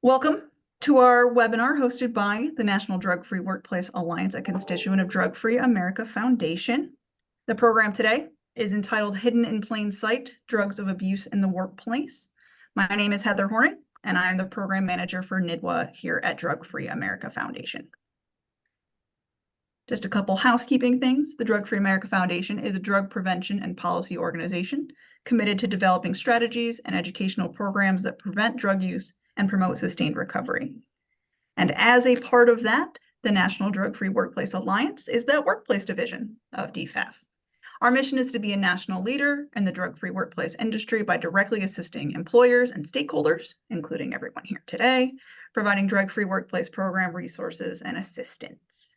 Welcome to our webinar hosted by the National Drug-Free Workplace Alliance, a constituent of Drug-Free America Foundation. The program today is entitled Hidden in Plain Sight, Drugs of Abuse in the Workplace. My name is Heather Horning, and I'm the program manager for NIDWA here at Drug-Free America Foundation. Just a couple housekeeping things. The Drug-Free America Foundation is a drug prevention and policy organization committed to developing strategies and educational programs that prevent drug use and promote sustained recovery. And as a part of that, the National Drug-Free Workplace Alliance is the workplace division of DFAF. Our mission is to be a national leader in the drug-free workplace industry by directly assisting employers and stakeholders, including everyone here today, providing drug-free workplace program resources and assistance.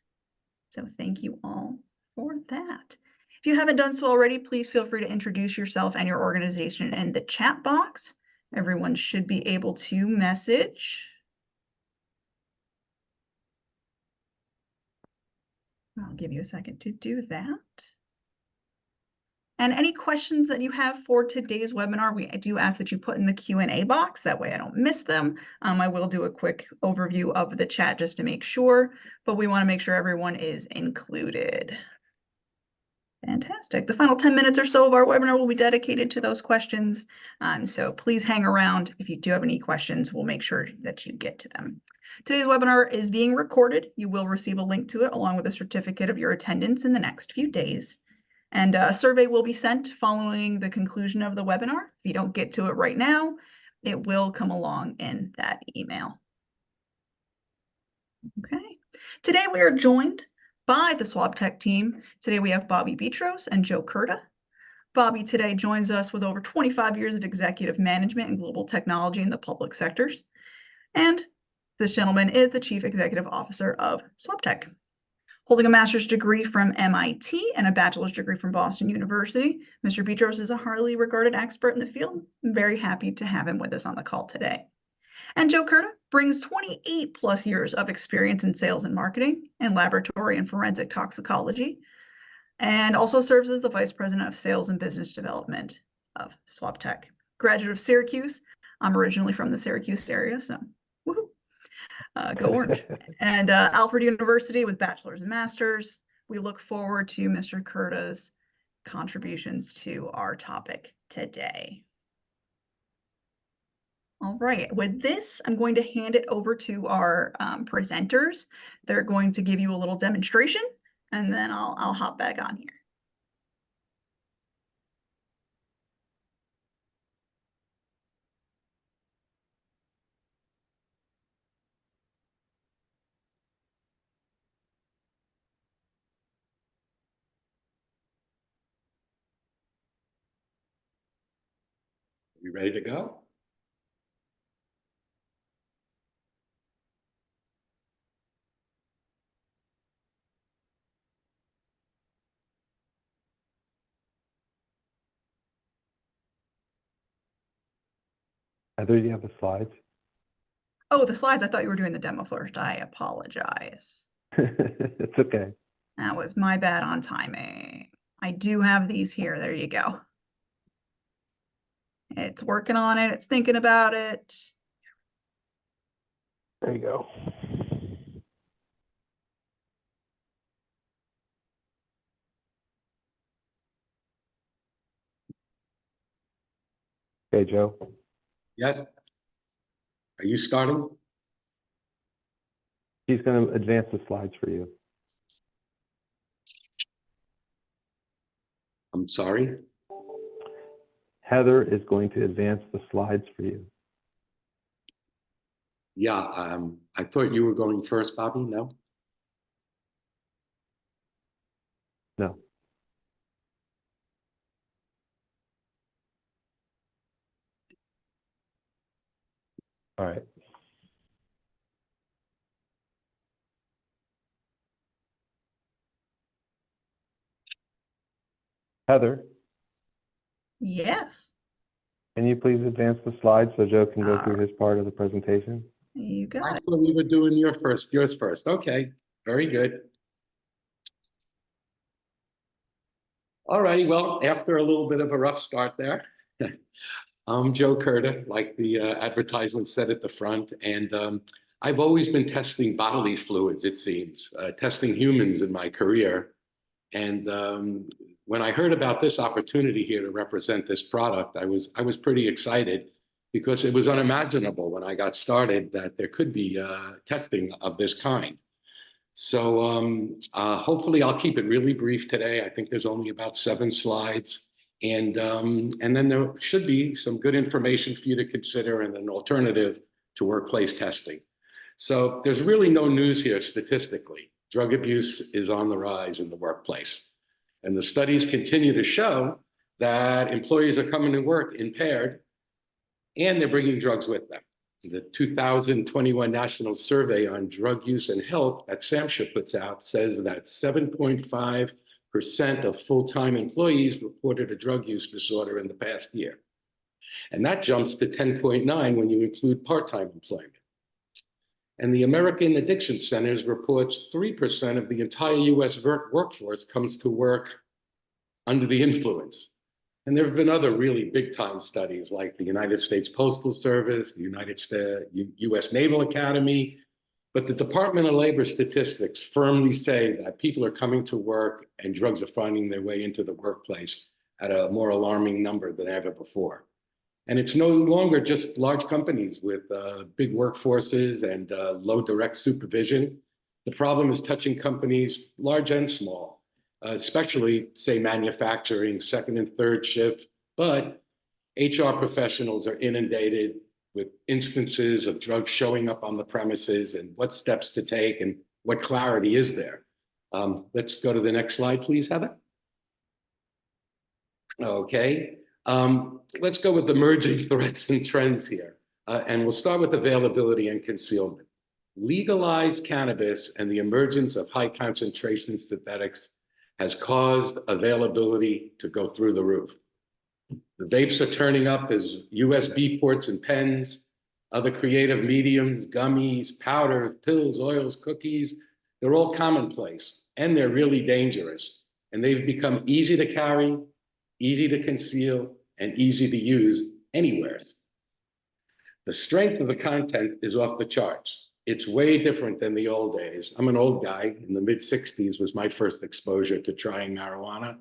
So thank you all for that. If you haven't done so already, please feel free to introduce yourself and your organization in the chat box. Everyone should be able to message. I'll give you a second to do that. And any questions that you have for today's webinar, I do ask that you put in the Q&A box. That way I don't miss them. I will do a quick overview of the chat just to make sure, but we want to make sure everyone is included. Fantastic. The final 10 minutes or so of our webinar will be dedicated to those questions. So please hang around. If you do have any questions, we'll make sure that you get to them. Today's webinar is being recorded. You will receive a link to it along with a certificate of your attendance in the next few days. And a survey will be sent following the conclusion of the webinar. If you don't get to it right now, it will come along in that email. Okay. Today we are joined by the SwabTek team. Today we have Bobby Petros and Joe Curta. Bobby today joins us with over 25 years of executive management and global technology in the public sectors. And this gentleman is the Chief Executive Officer of SwabTek. Holding a master's degree from MIT and a bachelor's degree from Boston University, Mr. Petros is a highly regarded expert in the field. I'm very happy to have him with us on the call today. And Joe Curta brings 28 plus years of experience in sales and marketing and laboratory and forensic toxicology, and also serves as the Vice President of Sales and Business Development of SwabTek. Graduate of Syracuse. I'm originally from the Syracuse area, so woohoo. Go Orange. And Alfred University with bachelor's and master's. We look forward to Mr. Curta's contributions to our topic today. All right, with this, I'm going to hand it over to our presenters. They're going to give you a little demonstration, and then I'll hop back on here. You ready to go? Heather, do you have the slides? Oh, the slides. I thought you were doing the demo first. I apologize. It's okay. That was my bad on timing. I do have these here. There you go. It's working on it. It's thinking about it. There you go. Okay, Joe. Yes. Are you starting? He's going to advance the slides for you. I'm sorry. Heather is going to advance the slides for you. Yeah, I thought you were going first, Bobby. No? No. All right. Heather, Yes. can you please advance the slides so Joe can go through his part of the presentation? You got I it. thought we were doing yours first. Okay, very good. All righty, well, after a little bit of a rough start there, I'm Joe Curta, like the advertisement said at the front, and I've always been testing bodily fluids, it seems, testing humans in my career. And when I heard about this opportunity here to represent this product, I was pretty excited because it was unimaginable when I got started that there could be testing of this kind. So hopefully I'll keep it really brief today. I think there's only about 7 slides. And then there should be some good information for you to consider and an alternative to workplace testing. So there's really no news here statistically. Drug abuse is on the rise in the workplace. And the studies continue to show that employees are coming to work impaired and they're bringing drugs with them. The 2021 National Survey on Drug Use and Health that SAMHSA puts out says that 7.5% of full-time employees reported a drug use disorder in the past year. And that jumps to 10.9 when you include part-time employment. And the American Addiction Centers reports 3% of the entire US workforce comes to work under the influence. And there have been other really big time studies like the United States Postal Service, the US Naval Academy, but the Department of Labor statistics firmly say that people are coming to work and drugs are finding their way into the workplace at a more alarming number than ever before. And it's no longer just large companies with big workforces and low direct supervision. The problem is touching companies large and small, especially, say, manufacturing, second and third shift. But HR professionals are inundated with instances of drugs showing up on the premises and what steps to take and what clarity is there. Let's go to the next slide, please, Heather. Okay. Let's go with emerging threats and trends here. And we'll start with availability and concealment. Legalized cannabis and the emergence of high concentration synthetics has caused availability to go through the roof. The vapes are turning up as USB ports and pens, other creative mediums, gummies, powders, pills, oils, cookies. They're all commonplace and they're really dangerous. And they've become easy to carry, easy to conceal, and easy to use anywhere. The strength of the content is off the charts. It's way different than the old days. I'm an old guy. In the mid-60s was my first exposure to trying marijuana.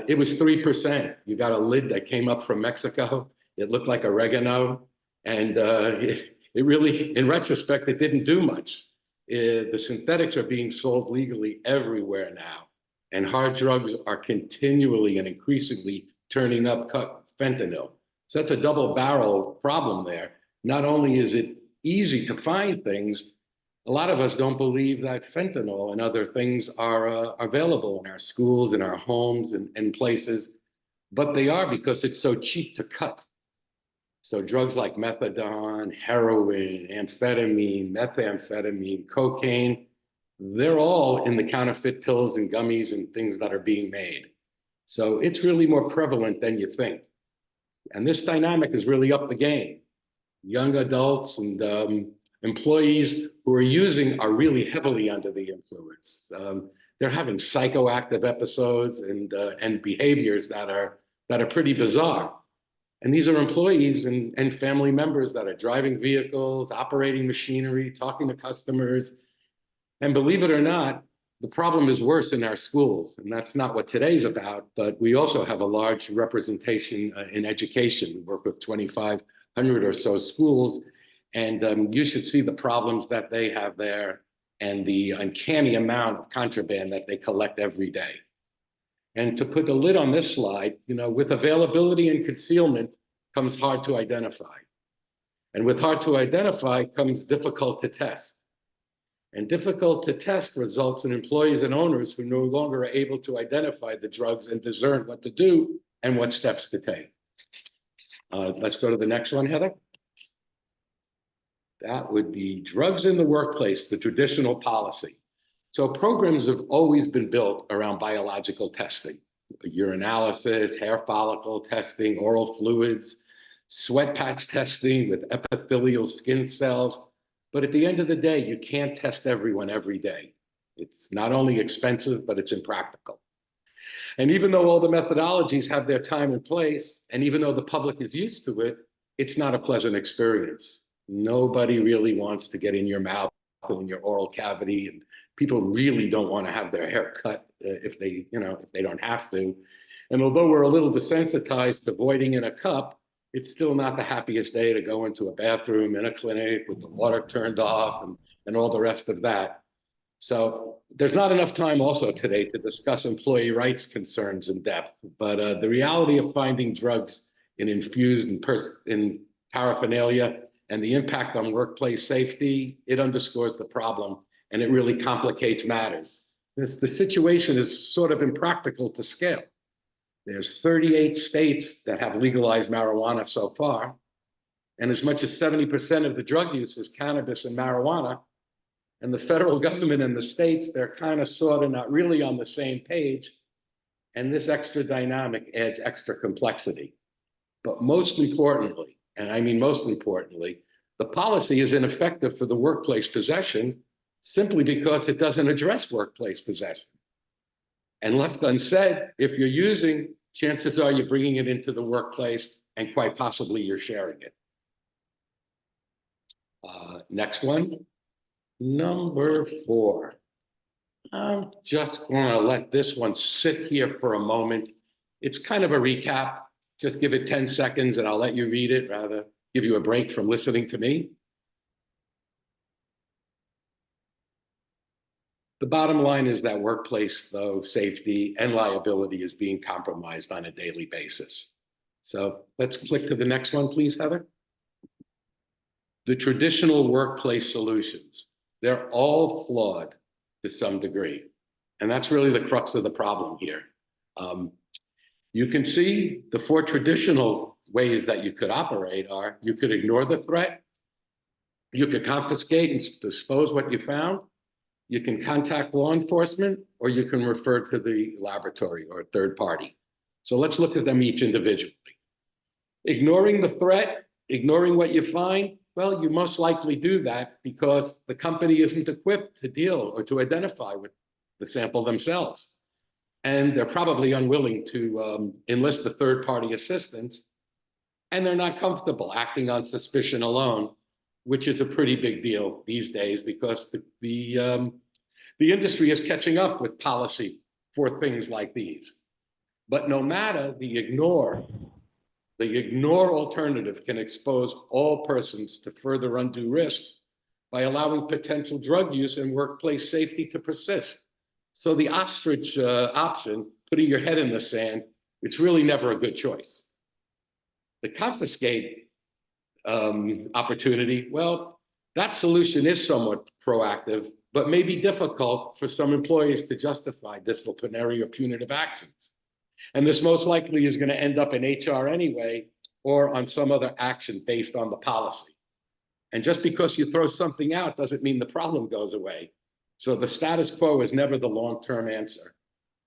It was 3%. You got a lid that came up from Mexico. It looked like oregano. And it really, in retrospect, it didn't do much. The synthetics are being sold legally everywhere now. And hard drugs are continually and increasingly turning up fentanyl. So that's a double barrel problem there. Not only is it easy to find things, a lot of us don't believe that fentanyl and other things are available in our schools, in our homes, and places, but they are because it's so cheap to cut. So drugs like methadone, heroin, amphetamine, methamphetamine, cocaine, they're all in the counterfeit pills and gummies and things that are being made. So it's really more prevalent than you think. And this dynamic has really upped the game. Young adults and employees who are using are really heavily under the influence. They're having psychoactive episodes and behaviors that are pretty bizarre. And these are employees and family members that are driving vehicles, operating machinery, talking to customers. And believe it or not, the problem is worse in our schools, and that's not what today's about, but we also have a large representation in education. We work with 2,500 or so schools, and you should see the problems that they have there and the uncanny amount of contraband that they collect every day. And to put the lid on this slide, you know, with availability and concealment comes hard to identify. And with hard to identify comes difficult to test. And difficult to test results in employees and owners who no longer are able to identify the drugs and discern what to do and what steps to take. Let's go to the next one, Heather. That would be drugs in the workplace, the traditional policy. So programs have always been built around biological testing, urinalysis, hair follicle testing, oral fluids, sweat patch testing with epithelial skin cells. But at the end of the day, you can't test everyone every day. It's not only expensive, but it's impractical. And even though all the methodologies have their time and place, and even though the public is used to it, it's not a pleasant experience. Nobody really wants to get in your mouth or in your oral cavity, and people really don't want to have their hair cut if they don't have to. And although we're a little desensitized to voiding in a cup, it's still not the happiest day to go into a bathroom in a clinic with the water turned off and all the rest of that. So there's not enough time also today to discuss employee rights concerns in depth, but the reality of finding drugs in infused and in paraphernalia and the impact on workplace safety, it underscores the problem and it really complicates matters. The situation is sort of impractical to scale. There's 38 states that have legalized marijuana so far, and as much as 70% of the drug use is cannabis and marijuana. And the federal government and the states, they're kind of sort of not really on the same page. And this extra dynamic adds extra complexity. But most importantly, and I mean most importantly, the policy is ineffective for the workplace possession simply because it doesn't address workplace possession. And left unsaid, if you're using, chances are you're bringing it into the workplace and quite possibly you're sharing it. Next one. Number 4. I'm just going to let this one sit here for a moment. It's kind of a recap. Just give it 10 seconds and I'll let you read it, rather give you a break from listening to me. The bottom line is that workplace, though, safety and liability is being compromised on a daily basis. So let's click to the next one, please, Heather. The traditional workplace solutions. They're all flawed to some degree. And that's really the crux of the problem here. You can see the 4 traditional ways that you could operate are: you could ignore the threat, you could confiscate and dispose what you found, you can contact law enforcement, or you can refer to the laboratory or a third party. So let's look at them each individually. Ignoring the threat, ignoring what you find, well, you most likely do that because the company isn't equipped to deal or to identify with the sample themselves. And they're probably unwilling to enlist the third-party assistance, and they're not comfortable acting on suspicion alone, which is a pretty big deal these days because the industry is catching up with policy for things like these. But no matter the ignore alternative can expose all persons to further undue risk by allowing potential drug use and workplace safety to persist. So the ostrich option, putting your head in the sand, it's really never a good choice. The confiscate opportunity, well, that solution is somewhat proactive, but may be difficult for some employees to justify disciplinary or punitive actions. And this most likely is going to end up in HR anyway, or on some other action based on the policy. And just because you throw something out doesn't mean the problem goes away. So the status quo is never the long-term answer.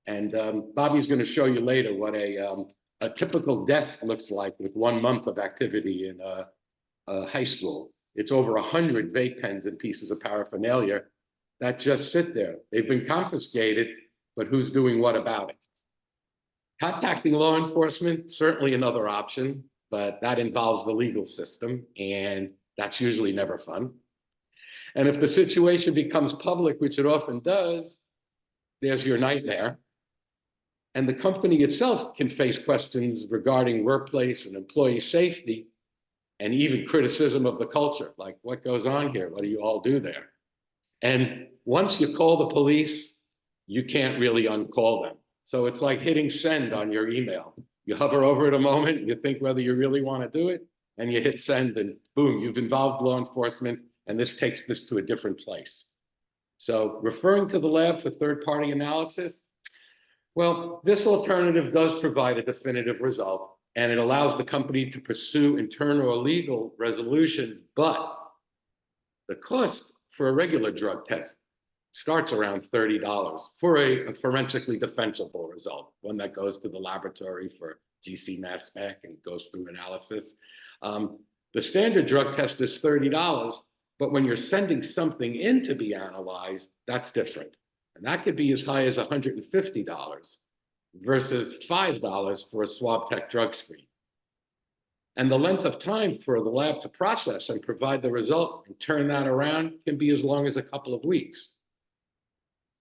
And Bobby's going to show you later what a typical desk looks like with 1 month of activity in a high school. It's over 100 vape pens and pieces of paraphernalia that just sit there. They've been confiscated, but who's doing what about it? Contacting law enforcement, certainly another option, but that involves the legal system, and that's usually never fun. And if the situation becomes public, which it often does, there's your nightmare. And the company itself can face questions regarding workplace and employee safety, and even criticism of the culture, like what goes on here? What do you all do there? And once you call the police, you can't really uncall them. So it's like hitting send on your email. You hover over it a moment, you think whether you really want to do it, and you hit send, and boom, you've involved law enforcement, and this takes this to a different place. So referring to the lab for third-party analysis, well, this alternative does provide a definitive result, and it allows the company to pursue internal or legal resolutions, but the cost for a regular drug test starts around $30 for a forensically defensible result, one that goes to the laboratory for GC mass spec and goes through analysis. The standard drug test is $30, but when you're sending something in to be analyzed, that's different. And that could be as high as $150. versus $5 for a SwabTek drug screen. And the length of time for the lab to process and provide the result and turn that around can be as long as a couple of weeks.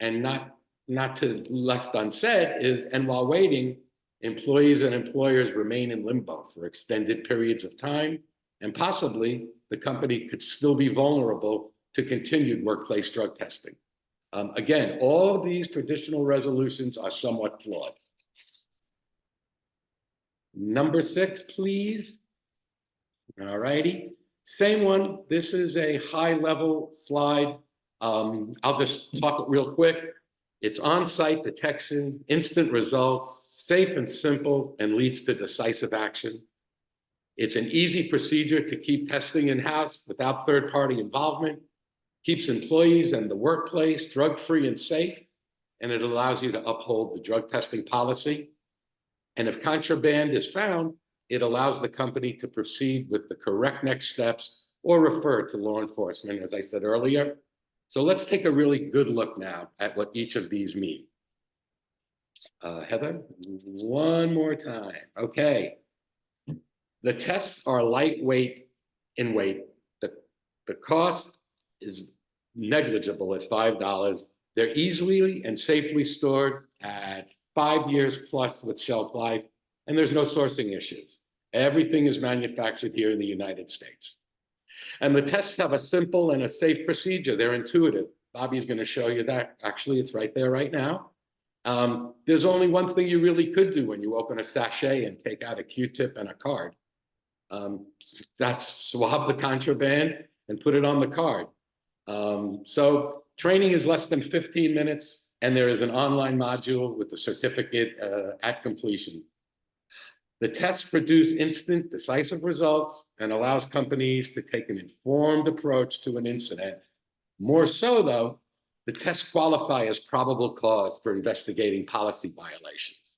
And not to left unsaid is, and while waiting, employees and employers remain in limbo for extended periods of time, and possibly the company could still be vulnerable to continued workplace drug testing. Again, all of these traditional resolutions are somewhat flawed. Number 6, please. All righty. Same one. This is a high-level slide. I'll just talk it real quick. It's on-site detection, instant results, safe and simple, and leads to decisive action. It's an easy procedure to keep testing in-house without third-party involvement, keeps employees and the workplace drug-free and safe, and it allows you to uphold the drug testing policy. And if contraband is found, it allows the company to proceed with the correct next steps or refer to law enforcement, as I said earlier. So let's take a really good look now at what each of these mean. Heather, one more time. Okay. The tests are lightweight in weight. The cost is negligible at $5. They're easily and safely stored at 5 years plus with shelf life, and there's no sourcing issues. Everything is manufactured here in the United States. And the tests have a simple and a safe procedure. They're intuitive. Bobby's going to show you that. Actually, it's right there right now. There's only one thing you really could do when you open a sachet and take out a Q-tip and a card. That's swab the contraband and put it on the card. So training is less than 15 minutes, and there is an online module with the certificate at completion. The tests produce instant, decisive results and allows companies to take an informed approach to an incident. More so, though, the tests qualify as probable cause for investigating policy violations.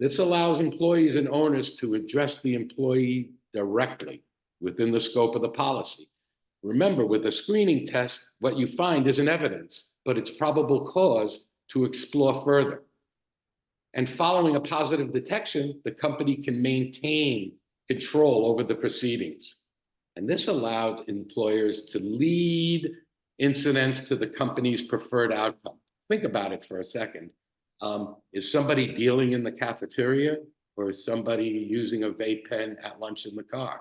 This allows employees and owners to address the employee directly within the scope of the policy. Remember, with a screening test, what you find isn't evidence, but it's probable cause to explore further. And following a positive detection, the company can maintain control over the proceedings. And this allowed employers to lead incidents to the company's preferred outcome. Think about it for a second. Is somebody dealing in the cafeteria, or is somebody using a vape pen at lunch in the car?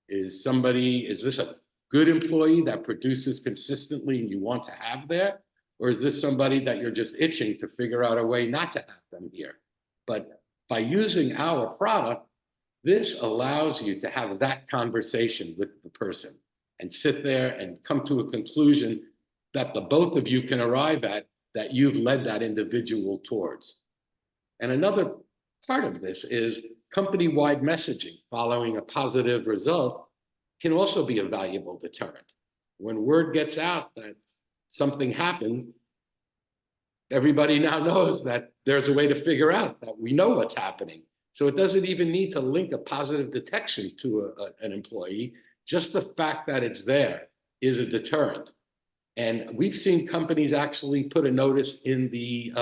Is this a good employee that produces consistently and you want to have there? Or is this somebody that you're just itching to figure out a way not to have them here? But by using our product, this allows you to have that conversation with the person and sit there and come to a conclusion that the both of you can arrive at, that you've led that individual towards. And another part of this is company-wide messaging following a positive result can also be a valuable deterrent. When word gets out that something happened, everybody now knows that there's a way to figure out that we know what's happening. So it doesn't even need to link a positive detection to an employee. Just the fact that it's there is a deterrent. And we've seen companies actually put a notice in the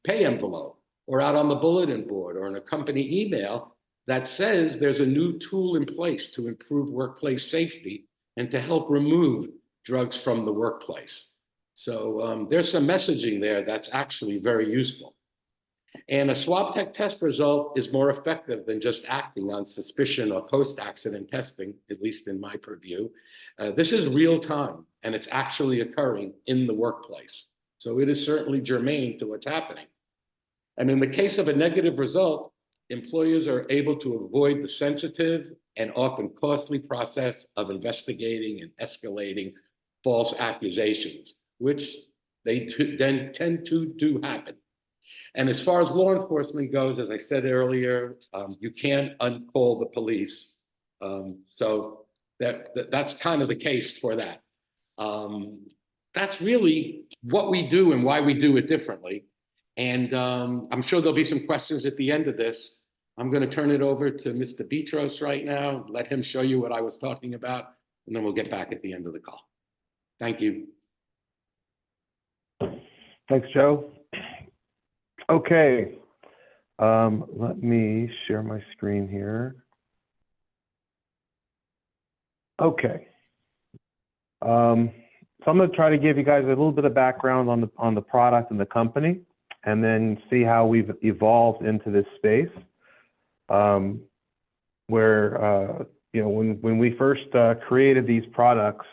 pay envelope or out on the bulletin board or in a company email that says there's a new tool in place to improve workplace safety and to help remove drugs from the workplace. So there's some messaging there that's actually very useful. And a SwabTek test result is more effective than just acting on suspicion or post-accident testing, at least in my purview. This is real time, and it's actually occurring in the workplace. So it is certainly germane to what's happening. And in the case of a negative result, employers are able to avoid the sensitive and often costly process of investigating and escalating false accusations, which they then tend to do happen. And as far as law enforcement goes, as I said earlier, you can't uncall the police. So that's kind of the case for that. That's really what we do and why we do it differently. And I'm sure there'll be some questions at the end of this. I'm going to turn it over to Mr. Petros right now, let him show you what I was talking about, and then we'll get back at the end of the call. Thank you. Thanks, Joe. Okay, Let me share my screen here. Okay. So I'm going to try to give you guys a little bit of background on the product and the company, and then see how we've evolved into this space. Where you know, when we first created these products,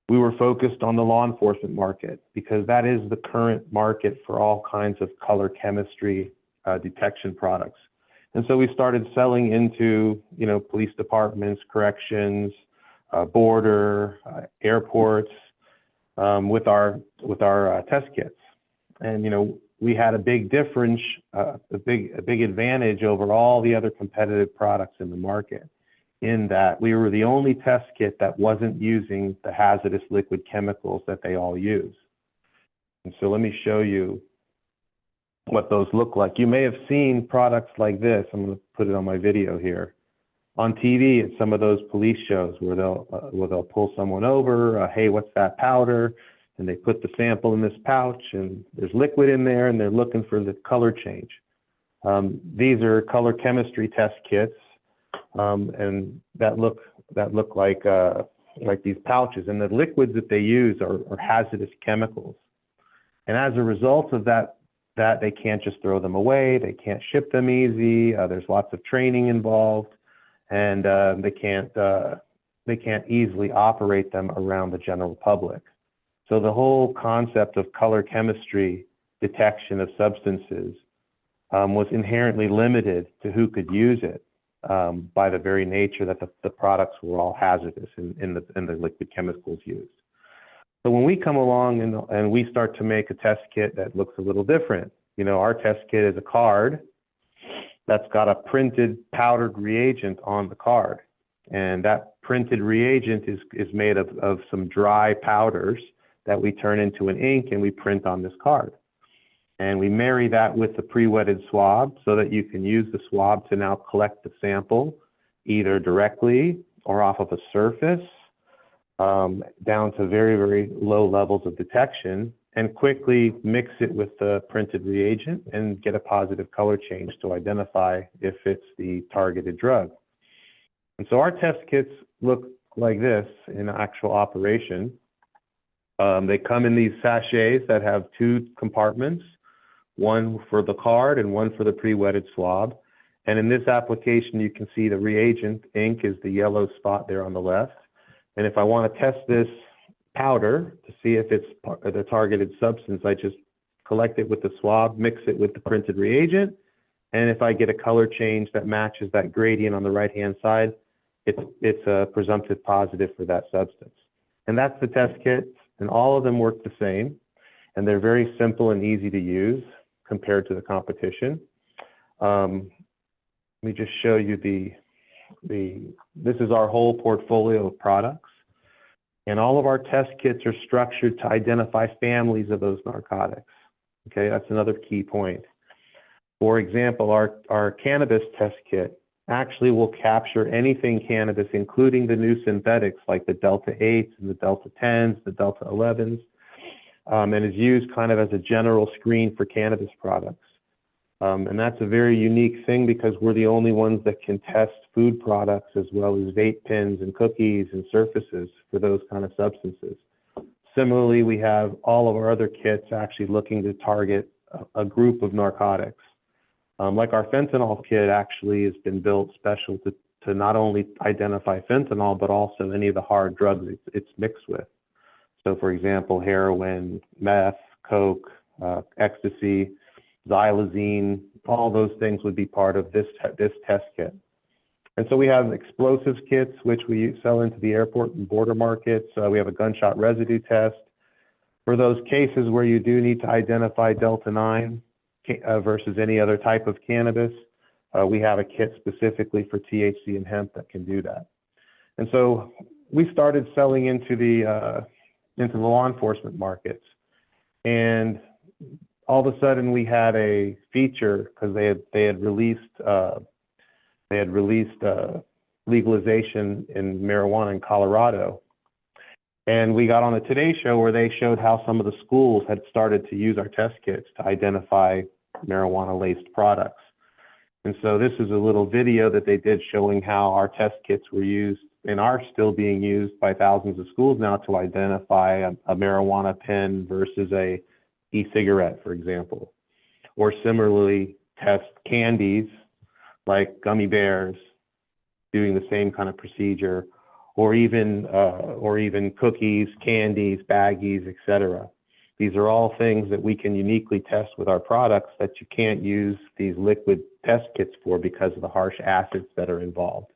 we were focused on the law enforcement market because that is the current market for all kinds of color chemistry detection products. And so we started selling into, you know, police departments, corrections, border, airports, with our test kits. And, you know, we had a big difference, a big advantage over all the other competitive products in the market, in that we were the only test kit that wasn't using the hazardous liquid chemicals that they all use. And so let me show you what those look like. You may have seen products like this. I'm going to put it on my video here. On TV at some of those police shows where they'll pull someone over, hey, what's that powder? And they put the sample in this pouch and there's liquid in there and they're looking for the color change. These are color chemistry test kits, and that look like these pouches, and the liquids that they use are hazardous chemicals. And as a result of that they can't just throw them away, they can't ship them easy, there's lots of training involved, and they can't easily operate them around the general public. So the whole concept of color chemistry detection of substances was inherently limited to who could use it, by the very nature that the products were all hazardous in the liquid chemicals used. So when we come along and we start to make a test kit that looks a little different, you know, our test kit is a card that's got a printed powdered reagent on the card. And that printed reagent is made of some dry powders that we turn into an ink and we print on this card. And we marry that with the pre-wetted swab so that you can use the swab to now collect the sample either directly or off of a surface, down to very, very low levels of detection, and quickly mix it with the printed reagent and get a positive color change to identify if it's the targeted drug. And so our test kits look like this in actual operation. They come in these sachets that have two compartments, one for the card and one for the pre-wetted swab. And in this application, you can see the reagent ink is the yellow spot there on the left. And if I want to test this powder to see if it's the targeted substance, I just collect it with the swab, mix it with the printed reagent. And if I get a color change that matches that gradient on the right-hand side, it's a presumptive positive for that substance. And that's the test kit. And all of them work the same, and they're very simple and easy to use compared to the competition. Let me just show you this is our whole portfolio of products, and all of our test kits are structured to identify families of those narcotics. Okay, that's another key point. For example, our cannabis test kit actually will capture anything cannabis, including the new synthetics like the Delta 8s and the Delta 10s, the Delta 11s, and is used kind of as a general screen for cannabis products. And that's a very unique thing because we're the only ones that can test food products as well as vape pens and cookies and surfaces for those kind of substances. Similarly, we have all of our other kits actually looking to target a group of narcotics. Like our fentanyl kit actually has been built special to not only identify fentanyl, but also any of the hard drugs it's mixed with. So for example, heroin, meth, coke, ecstasy, xylazine, all those things would be part of this test kit. And so we have explosives kits, which we sell into the airport and border markets. We have a gunshot residue test. For those cases where you do need to identify Delta 9, versus any other type of cannabis, we have a kit specifically for THC and hemp that can do that. And so we started selling into the law enforcement markets, and all of a sudden we had a feature because they had released legalization in marijuana in Colorado. And we got on the Today Show where they showed how some of the schools had started to use our test kits to identify marijuana-laced products. And so this is a little video that they did showing how our test kits were used and are still being used by thousands of schools now to identify a marijuana pen versus a e-cigarette, for example. Or similarly, test candies like gummy bears, doing the same kind of procedure, or even cookies, candies, baggies, etc. These are all things that we can uniquely test with our products that you can't use these liquid test kits for because of the harsh acids that are involved.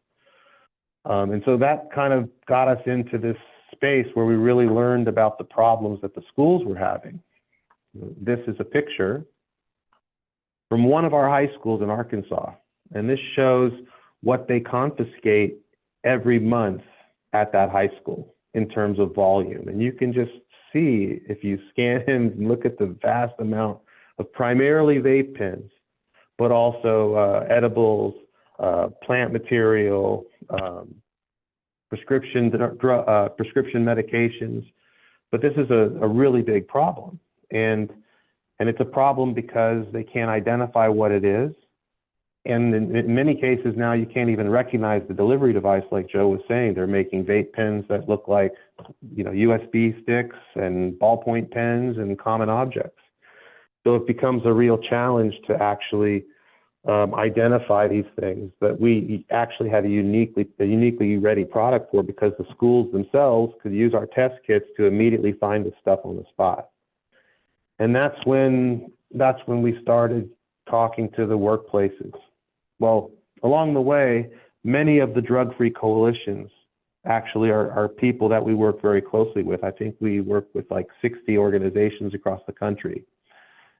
And so that kind of got us into this space where we really learned about the problems that the schools were having. This is a picture from one of our high schools in Arkansas, and this shows what they confiscate every month at that high school in terms of volume. And you can just see, if you scan and look at the vast amount of primarily vape pens, but also edibles, plant material, prescription medications. But this is a really big problem. And it's a problem because they can't identify what it is. And in many cases now, you can't even recognize the delivery device, like Joe was saying. They're making vape pens that look like, USB sticks and ballpoint pens and common objects. So it becomes a real challenge to actually identify these things that we actually had a uniquely ready product for, because the schools themselves could use our test kits to immediately find the stuff on the spot. And that's when we started talking to the workplaces. Well, along the way, many of the drug-free coalitions actually are people that we work very closely with. I think we work with like 60 organizations across the country.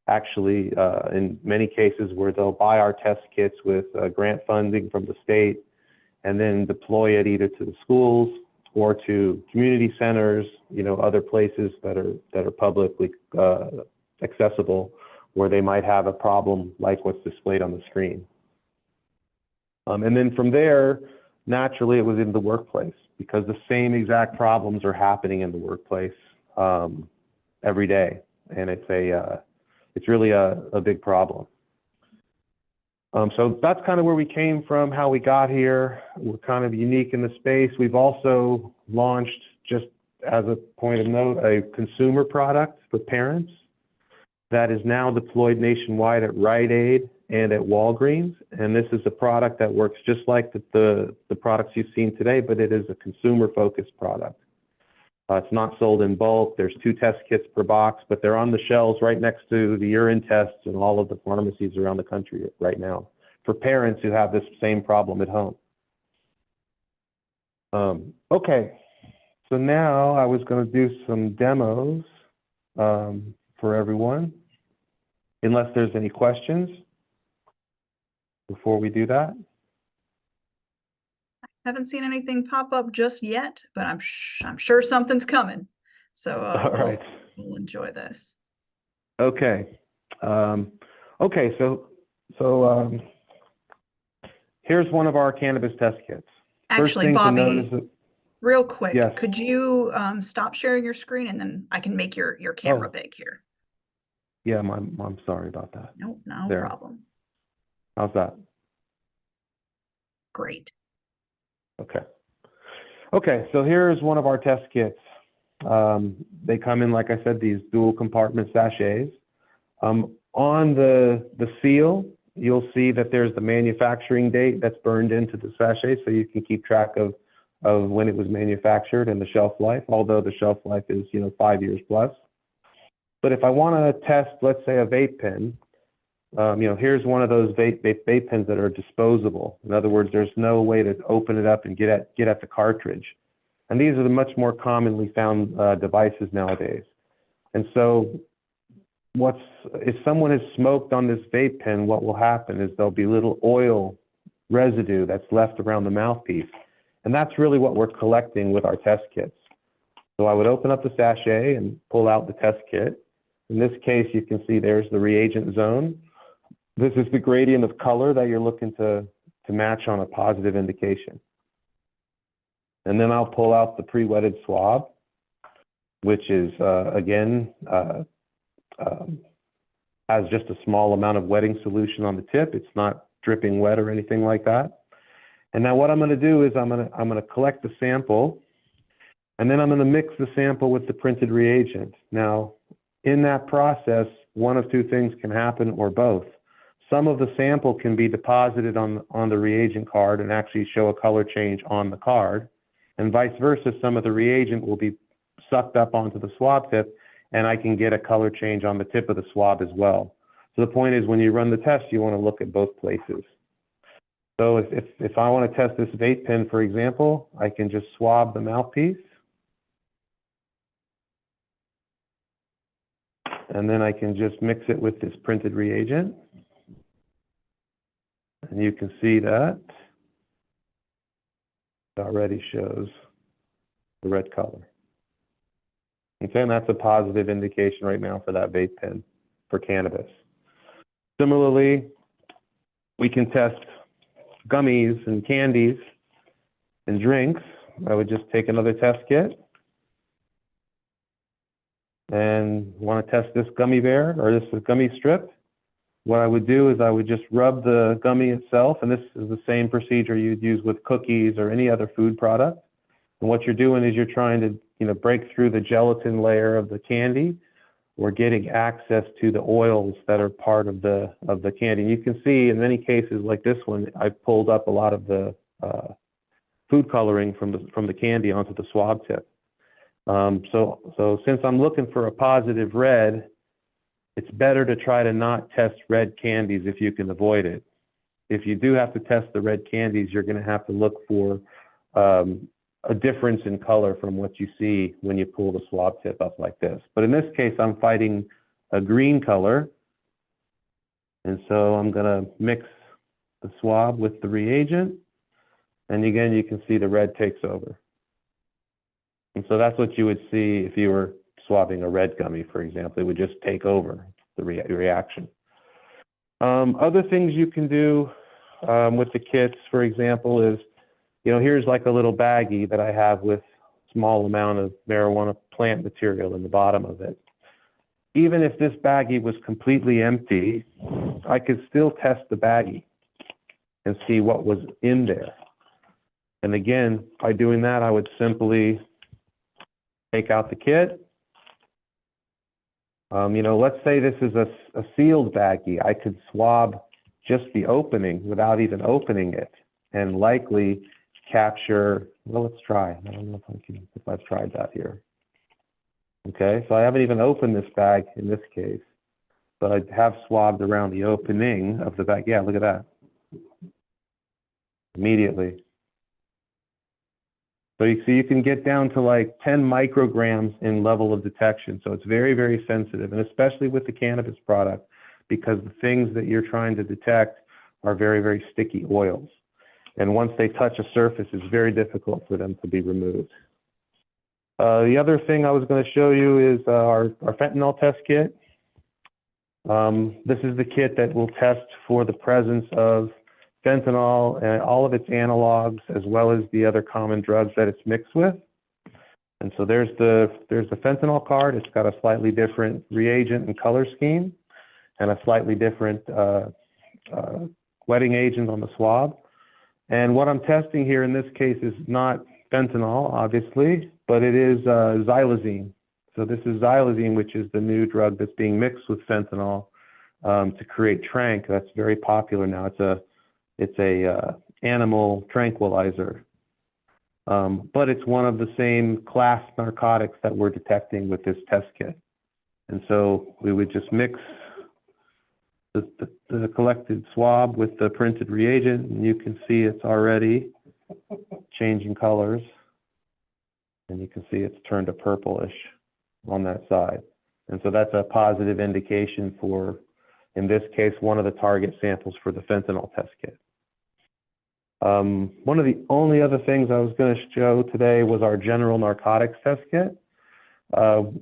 Actually, in many cases where they'll buy our test kits with grant funding from the state and then deploy it either to the schools or to community centers, other places that are publicly accessible, where they might have a problem like what's displayed on the screen. And then from there, naturally, it was in the workplace, because the same exact problems are happening in the workplace every day, and it's really a big problem. So that's kind of where we came from, how we got here. We're kind of unique in the space. We've also launched, just as a point of note, a consumer product for parents that is now deployed nationwide at Rite Aid and at Walgreens. And this is a product that works just like the products you've seen today, but it is a consumer-focused product. It's not sold in bulk. There's 2 test kits per box, but they're on the shelves right next to the urine tests in all of the pharmacies around the country right now for parents who have this same problem at home. Okay, so now I was going to do some demos for everyone, unless there's any questions before we do that. Haven't seen anything pop up just yet, but I'm sure something's coming. So All right. we'll enjoy this. Okay. Okay. So here's one of our cannabis test kits. Actually, Bobby, that, real quick, yes. could you stop sharing your screen, and then I can make your camera big here? Yeah, I'm sorry about that. No There. problem. How's that? Great. Okay. Okay, so here's one of our test kits. They come in, like I said, these dual compartment sachets. On the seal, you'll see that there's the manufacturing date that's burned into the sachet, so you can keep track of when it was manufactured and the shelf life, although the shelf life is 5 years plus. But if I want to test, let's say, a vape pen, here's one of those vape pens that are disposable. In other words, there's no way to open it up and get at the cartridge. And these are the much more commonly found devices nowadays. And so if someone has smoked on this vape pen, what will happen is there'll be little oil residue that's left around the mouthpiece. And that's really what we're collecting with our test kits. So I would open up the sachet and pull out the test kit. In this case, you can see there's the reagent zone. This is the gradient of color that you're looking to match on a positive indication. And then I'll pull out the pre-wetted swab, which is, again, has just a small amount of wetting solution on the tip. It's not dripping wet or anything like that. And now what I'm going to do is I'm going to collect the sample, and then I'm going to mix the sample with the printed reagent. Now, in that process, one of two things can happen, or both. Some of the sample can be deposited on the reagent card and actually show a color change on the card, and vice versa. Some of the reagent will be sucked up onto the swab tip, and I can get a color change on the tip of the swab as well. So the point is, when you run the test, you want to look at both places. So if I want to test this vape pen, for example, I can just swab the mouthpiece. And then I can just mix it with this printed reagent. And you can see that it already shows the red color. Okay, and that's a positive indication right now for that vape pen for cannabis. Similarly, we can test gummies and candies and drinks. I would just take another test kit and want to test this gummy bear or this gummy strip. What I would do is I would just rub the gummy itself, and this is the same procedure you'd use with cookies or any other food product. And what you're doing is you're trying to, break through the gelatin layer of the candy, or getting access to the oils that are part of the candy. You can see in many cases like this one, I pulled up a lot of the food coloring from the candy onto the swab tip. So since I'm looking for a positive red, it's better to try to not test red candies if you can avoid it. If you do have to test the red candies, you're going to have to look for a difference in color from what you see when you pull the swab tip up like this. But in this case, I'm fighting a green color. And so I'm going to mix the swab with the reagent. And again, you can see the red takes over. And so that's what you would see if you were swabbing a red gummy, for example. It would just take over the reaction. Other things you can do with the kits, for example, is, here's like a little baggie that I have with a small amount of marijuana plant material in the bottom of it. Even if this baggie was completely empty, I could still test the baggie and see what was in there. And again, by doing that, I would simply take out the kit. Let's say this is a sealed baggie. I could swab just the opening without even opening it and likely capture, well, let's try. I don't know if I've tried that here. Okay, so I haven't even opened this bag in this case, but I have swabbed around the opening of the bag. Yeah, look at that. Immediately. So you see, you can get down to like 10 micrograms in level of detection. So it's very, very sensitive, and especially with the cannabis product, because the things that you're trying to detect are very, very sticky oils. And once they touch a surface, it's very difficult for them to be removed. The other thing I was going to show you is our fentanyl test kit. This is the kit that will test for the presence of fentanyl and all of its analogs, as well as the other common drugs that it's mixed with. And so there's the fentanyl card. It's got a slightly different reagent and color scheme, and a slightly different wetting agent on the swab. And what I'm testing here in this case is not fentanyl, obviously, but it is xylazine. So this is xylazine, which is the new drug that's being mixed with fentanyl to create tranq. That's very popular now. It's a animal tranquilizer, but it's one of the same class narcotics that we're detecting with this test kit. And so we would just mix the collected swab with the printed reagent, and you can see it's already changing colors. And you can see it's turned to purplish on that side. And so that's a positive indication for, in this case, one of the target samples for the fentanyl test kit. One of the only other things I was going to show today was our general narcotics test kit.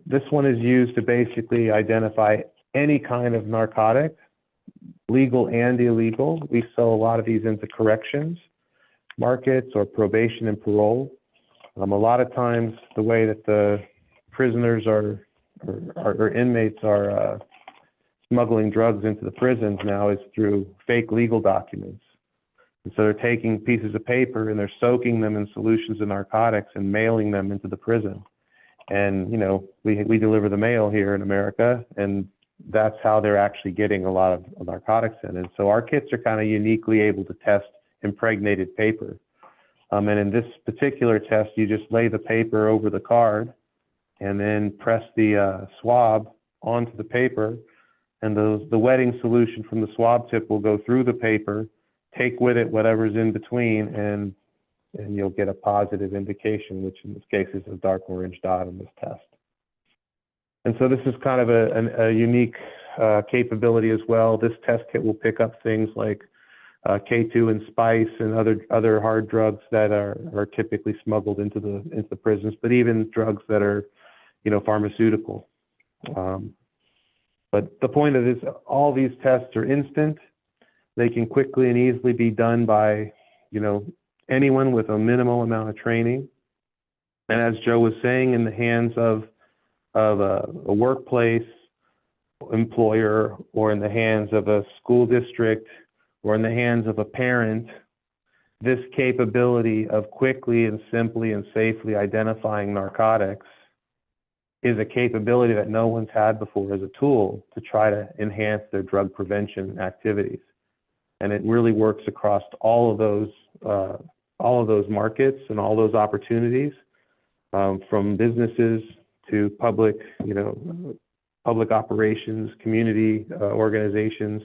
This one is used to basically identify any kind of narcotic, legal and illegal. We sell a lot of these into corrections markets or probation and parole. A lot of times the way that the prisoners or inmates are smuggling drugs into the prisons now is through fake legal documents. And so they're taking pieces of paper and they're soaking them in solutions of narcotics and mailing them into the prison. And, you know, we deliver the mail here in America, and that's how they're actually getting a lot of narcotics in. And so our kits are kind of uniquely able to test impregnated paper. And in this particular test, you just lay the paper over the card and then press the swab onto the paper, and the wetting solution from the swab tip will go through the paper, take with it whatever's in between, and you'll get a positive indication, which in this case is a dark orange dot in this test. And so this is kind of a unique capability as well. This test kit will pick up things like K2 and spice and other hard drugs that are typically smuggled into the prisons, but even drugs that are, you know, pharmaceutical. But the point of this, all these tests are instant. They can quickly and easily be done by, you know, anyone with a minimal amount of training. And as Joe was saying, in the hands of a workplace employer, or in the hands of a school district, or in the hands of a parent, this capability of quickly and simply and safely identifying narcotics is a capability that no one's had before as a tool to try to enhance their drug prevention activities. And it really works across all of those markets and all those opportunities, from businesses to public, you know, public operations, community organizations.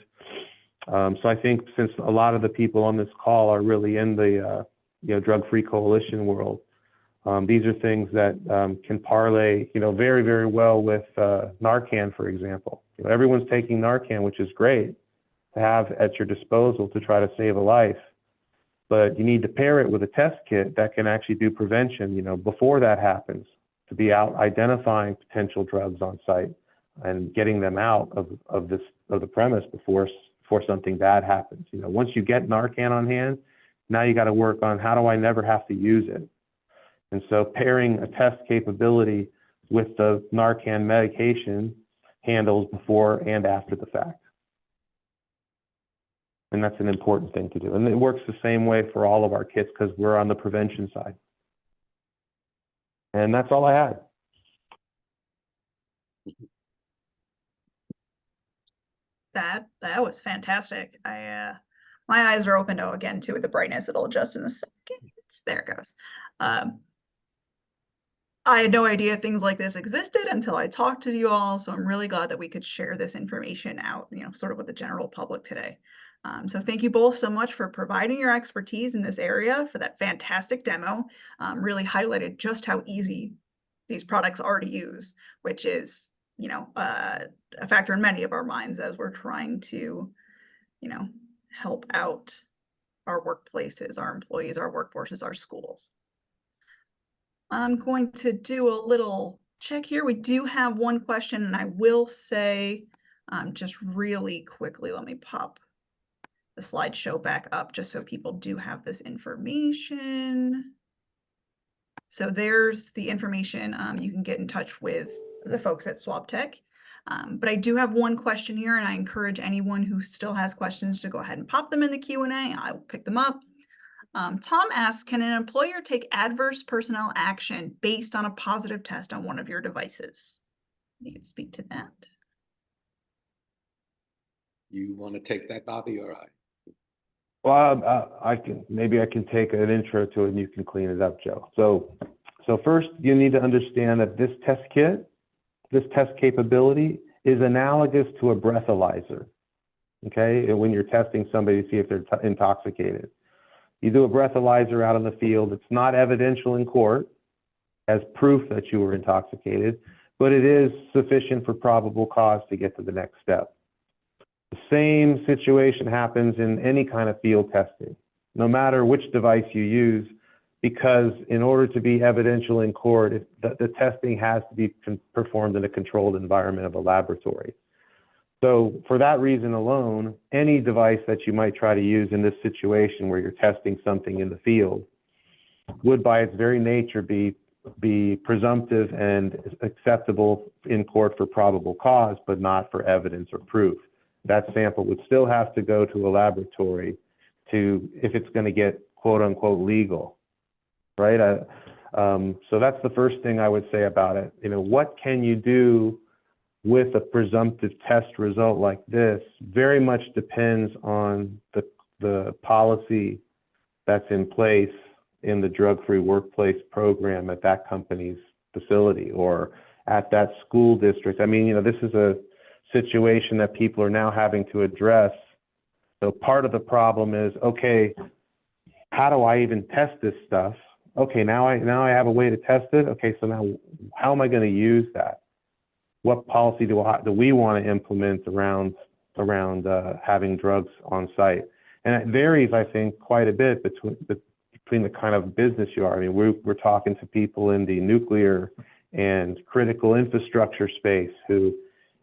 So I think since a lot of the people on this call are really in the you know, drug-free coalition world, these are things that can parlay, you know, very, very well with Narcan, for example. You know, everyone's taking Narcan, which is great to have at your disposal to try to save a life, but you need to pair it with a test kit that can actually do prevention, you know, before that happens, to be out identifying potential drugs on site and getting them out of the premise before something bad happens. You know, once you get Narcan on hand, now you got to work on, how do I never have to use it? And so pairing a test capability with the Narcan medication handles before and after the fact. And that's an important thing to do. And it works the same way for all of our kits because we're on the prevention side. And that's all I had. That was fantastic. My eyes are open again too with the brightness. It'll adjust in a second. There it goes. I had no idea things like this existed until I talked to you all. So I'm really glad that we could share this information out, you know, sort of with the general public today. So thank you both so much for providing your expertise in this area, for that fantastic demo. Really highlighted just how easy these products are to use, which is, you know, a factor in many of our minds as we're trying to, you know, help out our workplaces, our employees, our workforces, our schools. I'm going to do a little check here. We do have one question, and I will say, just really quickly, let me pop the slideshow back up just so people do have this information. So there's the information. You can get in touch with the folks at SwabTek. But I do have one question here, and I encourage anyone who still has questions to go ahead and pop them in the Q&A. I will pick them up. Tom asks, can an employer take adverse personnel action based on a positive test on one of your devices? You can speak to that. You want to take that, Bobby, or I? Well, I can take an intro to it and you can clean it up, Joe. So first you need to understand that this test kit, this test capability is analogous to a breathalyzer, okay? When you're testing somebody to see if they're intoxicated. You do a breathalyzer out in the field. It's not evidential in court as proof that you were intoxicated, but it is sufficient for probable cause to get to the next step. The same situation happens in any kind of field testing, no matter which device you use, because in order to be evidential in court, the testing has to be performed in a controlled environment of a laboratory. So for that reason alone, any device that you might try to use in this situation where you're testing something in the field would by its very nature be be presumptive and acceptable in court for probable cause, but not for evidence or proof. That sample would still have to go to a laboratory to, if it's going to get quote unquote legal, right? So that's the first thing I would say about it. You know, what can you do with a presumptive test result like this very much depends on the policy that's in place in the drug-free workplace program at that company's facility or at that school district. I mean, you know, this is a situation that people are now having to address. So part of the problem is, okay, how do I even test this stuff? Okay, now I have a way to test it. Okay, so now how am I going to use that? What policy do we want to implement around having drugs on site? And it varies, I think, quite a bit between the kind of business you are. I mean, we're talking to people in the nuclear and critical infrastructure space who,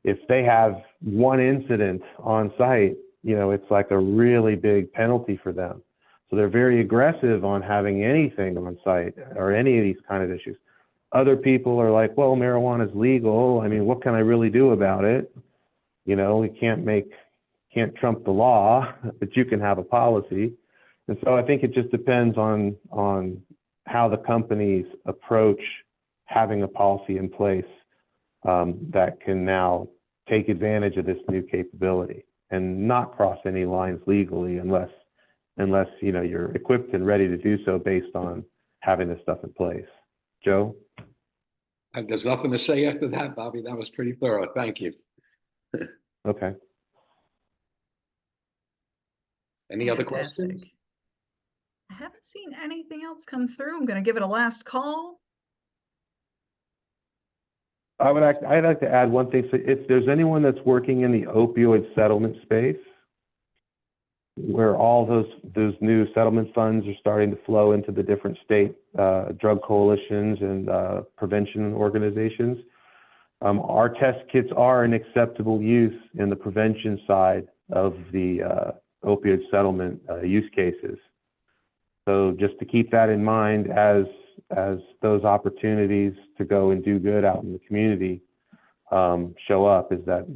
if they have one incident on site, you know, it's like a really big penalty for them. So they're very aggressive on having anything on site or any of these kind of issues. Other people are like, well, marijuana is legal. I mean, what can I really do about it? You know, we can't trump the law, but you can have a policy. And so I think it just depends on how the companies approach having a policy in place that can now take advantage of this new capability and not cross any lines legally unless you know you're equipped and ready to do so based on having this stuff in place. Joe? There's nothing to say after that, Bobby. That was pretty thorough. Thank you. Okay. Any other Fantastic. questions? I haven't seen anything else come through. I'm going to give it a last call. I'd like to add one thing. So if there's anyone that's working in the opioid settlement space, where all those new settlement funds are starting to flow into the different state drug coalitions and prevention organizations, our test kits are an acceptable use in the prevention side of the opioid settlement use cases. So just to keep that in mind as those opportunities to go and do good out in the community show up, is that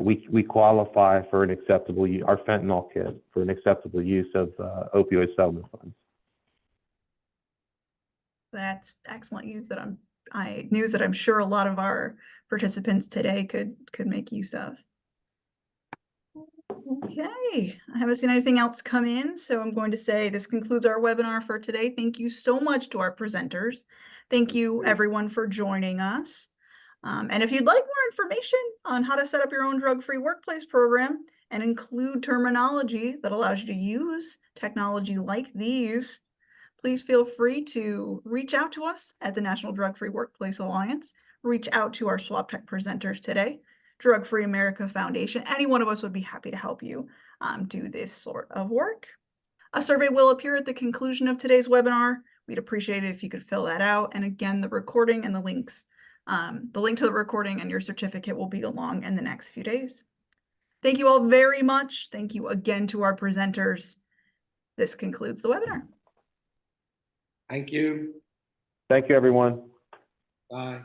we qualify for an acceptable our fentanyl kit for an acceptable use of opioid settlement funds. That's excellent news that I'm sure a lot of our participants today could make use of. Okay, I haven't seen anything else come in, so I'm going to say this concludes our webinar for today. Thank you so much to our presenters. Thank you everyone for joining us. And if you'd like more information on how to set up your own drug-free workplace program and include terminology that allows you to use technology like these, please feel free to reach out to us at the National Drug-Free Workplace Alliance. Reach out to our SwabTek presenters today, Drug Free America Foundation. Any one of us would be happy to help you do this sort of work. A survey will appear at the conclusion of today's webinar. We'd appreciate it if you could fill that out. And again, the recording and the links, the link to the recording and your certificate will be along in the next few days. Thank you all very much. Thank you again to our presenters. This concludes the webinar. Thank you. Thank you, everyone. Bye.